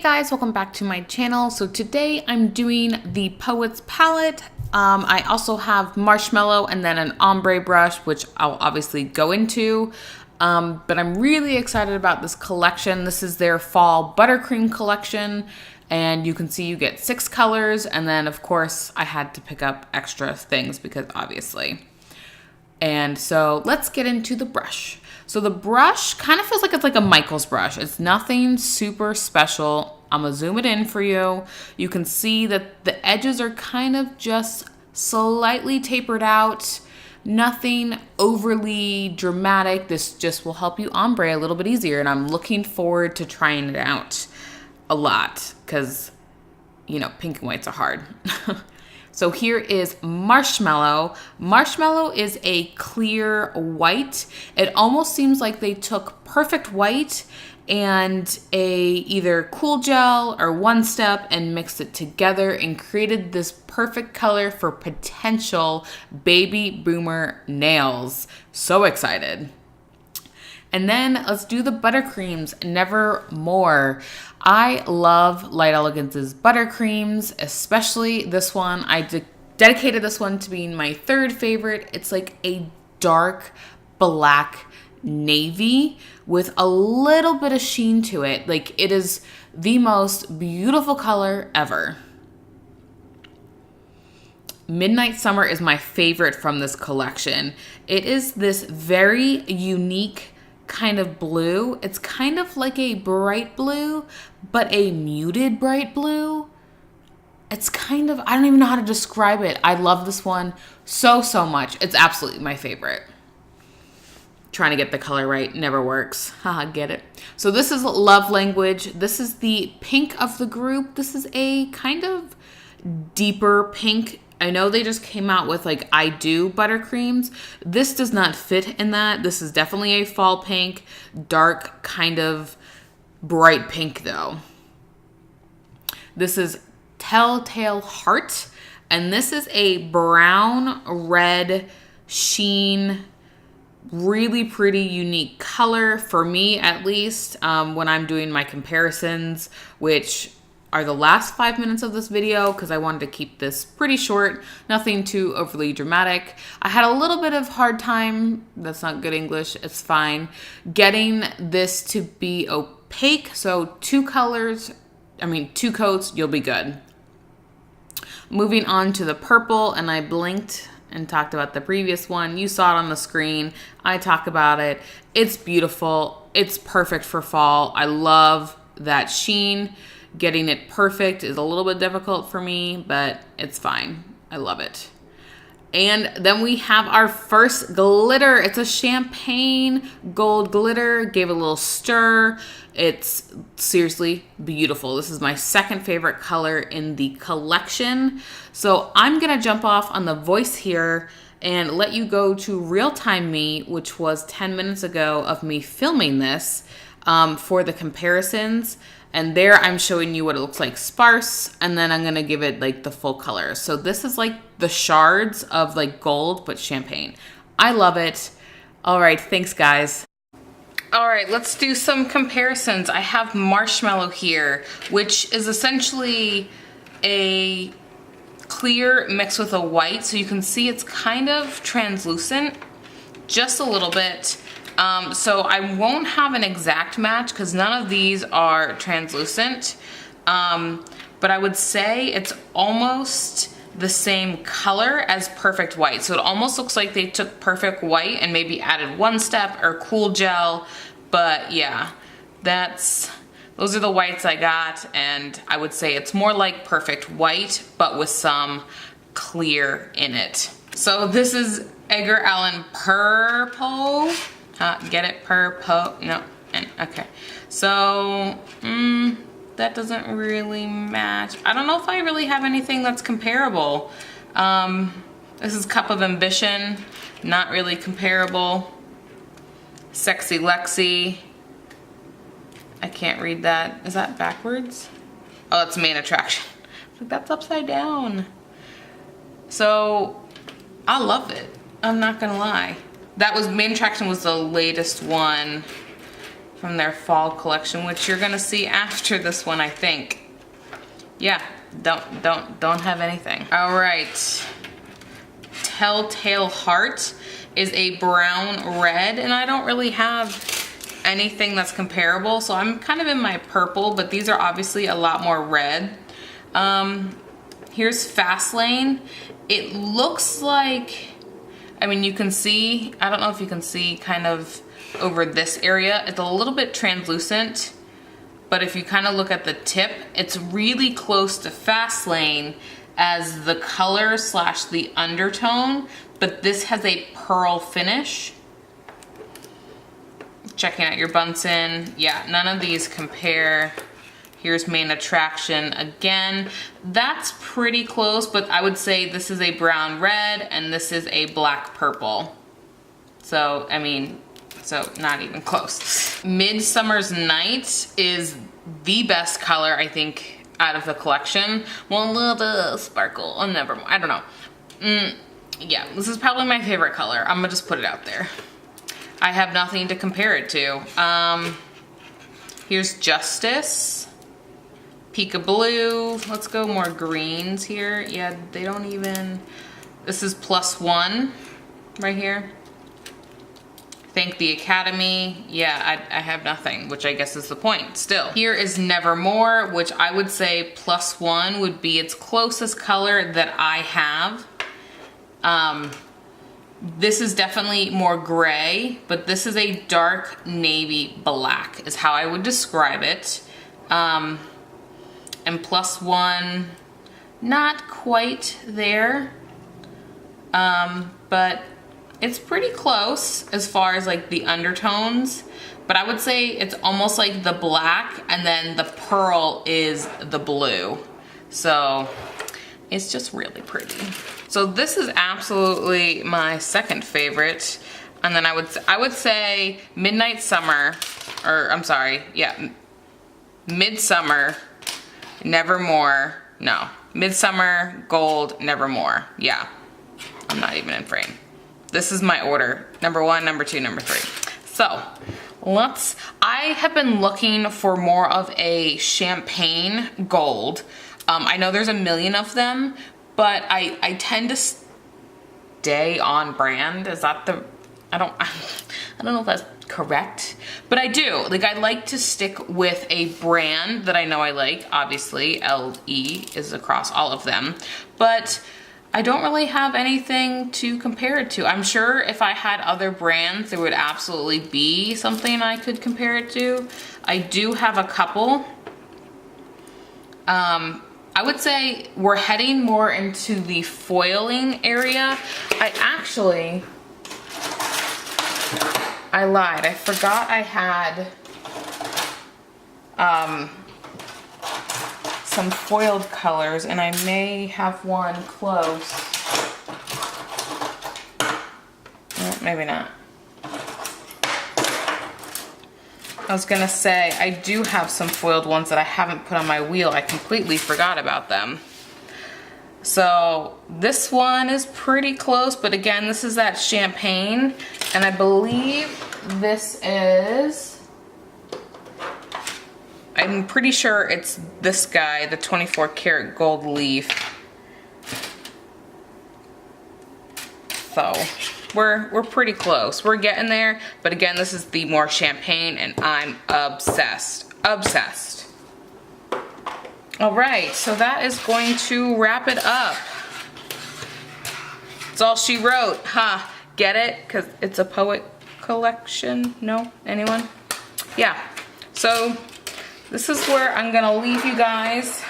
guys, welcome back to my channel. So today I'm doing the Poets palette. I also have marshmallow and then an ombre brush, which I'll obviously go into. But I'm really excited about this collection. This is their fall Buttercream collection. And you can see you get 6 colors. And then of course I had to pick up extra things because obviously. And so let's get into the brush. So the brush kind of feels like it's like a Michael's brush. It's nothing super special. I'm gonna zoom it in for you. You can see that the edges are kind of just slightly tapered out. Nothing overly dramatic. This just will help you ombre a little bit easier. And I'm looking forward to trying it out a lot because, you know, pink and whites are hard. So here is Marshmallow. Marshmallow is a clear white. It almost seems like they took Perfect White and either Cool Gel or One Step and mixed it together and created this perfect color for potential baby boomer nails. So excited. And then let's do the Buttercreams, Nevermore. I love Light Elegance's Buttercreams, especially this one. I dedicated this one to being my 3rd favorite. It's like a dark black navy with a little bit of sheen to it. Like, it is the most beautiful color ever. Midnight Summer is my favorite from this collection. It is this very unique kind of blue. It's kind of like a bright blue, but a muted bright blue. It's kind of, I don't even know how to describe it. I love this one so much. It's absolutely my favorite. Trying to get the color right never works. Haha, get it. So this is Love Language. This is the pink of the group. This is a kind of deeper pink. I know they just came out with like I Do Buttercreams. This does not fit in that. This is definitely a fall pink, dark kind of bright pink though. This is Telltale Heart, and this is a brown red sheen, really pretty unique color for me at least when I'm doing my comparisons, which are the last 5 minutes of this video because I wanted to keep this pretty short, nothing too overly dramatic. I had a little bit of hard time, that's not good English, it's fine, getting this to be opaque. So 2 coats, you'll be good. Moving on to the purple, and I blinked and talked about the previous one. You saw it on the screen. I talk about it. It's beautiful. It's perfect for fall. I love that sheen. Getting it perfect is a little bit difficult for me, but it's fine. I love it. And then we have our first glitter. It's a champagne gold glitter. Gave it a little stir. It's seriously beautiful. This is my 2nd favorite color in the collection. So I'm gonna jump off on the voice here and let you go to Real Time Me, which was 10 minutes ago of me filming this for the comparisons. And there I'm showing you what it looks like sparse, and then I'm going to give it like the full color. So this is like the shards of like gold, but champagne. I love it. All right, thanks guys. All right, let's do some comparisons. I have Marshmallow here, which is essentially a clear mixed with a white. So you can see it's kind of translucent, just a little bit. So I won't have an exact match because none of these are translucent, but I would say it's almost the same color as Perfect White. So it almost looks like they took Perfect White and maybe added One Step or Cool Gel, but yeah, those are the whites I got, and I would say it's more like Perfect White, but with some clear in it. So this is Edgar Allan Purple. Get it? Purple? No. Okay. So, that doesn't really match. I don't know if I really have anything that's comparable. This is Cup of Ambition. Not really comparable. Sexy Lexi. I can't read that. Is that backwards? Oh, that's Main Attraction. That's upside down. So, I love it. I'm not gonna lie. That was, Main Attraction was the latest one from their fall collection, which you're gonna see after this one, I think. Yeah, don't have anything. All right, Telltale Heart is a brown red, and I don't really have anything that's comparable, so I'm kind of in my purple, but these are obviously a lot more red. Here's Fastlane. It looks like, I mean, you can see, I don't know if you can see kind of over this area, it's a little bit translucent, but if you kind of look at the tip, it's really close to Fastlane as the color slash the undertone, but this has a pearl finish. Checking out your Bunsen. Yeah, none of these compare. Here's Main Attraction again. That's pretty close, but I would say this is a brown red and this is a black purple. So, I mean, so not even close. Midsummer's Night is the best color, I think, out of the collection. One little sparkle, oh, never mind, I don't know. Yeah, this is probably my favorite color. I'm gonna just put it out there. I have nothing to compare it to. Here's Justice. Pika Blue. Let's go more greens here. Yeah, they don't even... This is +1 right here. Thank the Academy. Yeah, I have nothing, which I guess is the point still. Here is Nevermore, which I would say +1 would be its closest color that I have. This is definitely more gray, but this is a dark navy black is how I would describe it. And +1, not quite there, but it's pretty close as far as like the undertones. But I would say it's almost like the black and then the pearl is the blue. So it's just really pretty. So this is absolutely my second favorite. And then I would say Midnight Summer, or I'm sorry, yeah, Midsummer, Nevermore, no, Midsummer, Gold, Nevermore. Yeah, I'm not even in frame. This is my order, number 1, number 2, number 3. So I have been looking for more of a champagne gold. I know there's a million of them, but I tend to stay on brand. Is that the, I don't know if that's correct, but I do. Like, I like to stick with a brand that I know I like. Obviously, LE is across all of them, but I don't really have anything to compare it to. I'm sure if I had other brands, there would absolutely be something I could compare it to. I do have a couple. I would say we're heading more into the foiling area. I lied. I forgot I had some foiled colors, and I may have one close. Well, maybe not. I was gonna say, I do have some foiled ones that I haven't put on my wheel. I completely forgot about them. So this one is pretty close, but again, this is that champagne, and I believe this is, I'm pretty sure it's this guy, the 24 karat gold leaf. So we're pretty close. We're getting there, but again, this is the more champagne, and I'm obsessed. Obsessed. All right, so that is going to wrap it up. That's all she wrote, huh? Get it? Because it's a poet collection. No? Anyone? Yeah. So this is where I'm gonna leave you guys.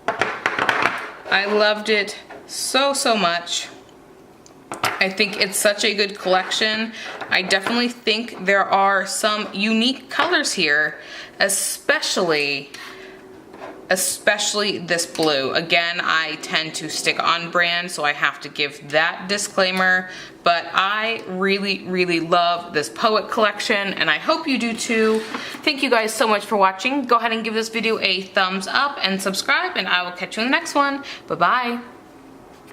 I loved it so much. I think it's such a good collection. I definitely think there are some unique colors here, especially this blue. Again, I tend to stick on brand, so I have to give that disclaimer, but I really love this Poet collection, and I hope you do too. Thank you guys so much for watching. Go ahead and give this video a thumbs up and subscribe, and I will catch you in the next one. Bye-bye.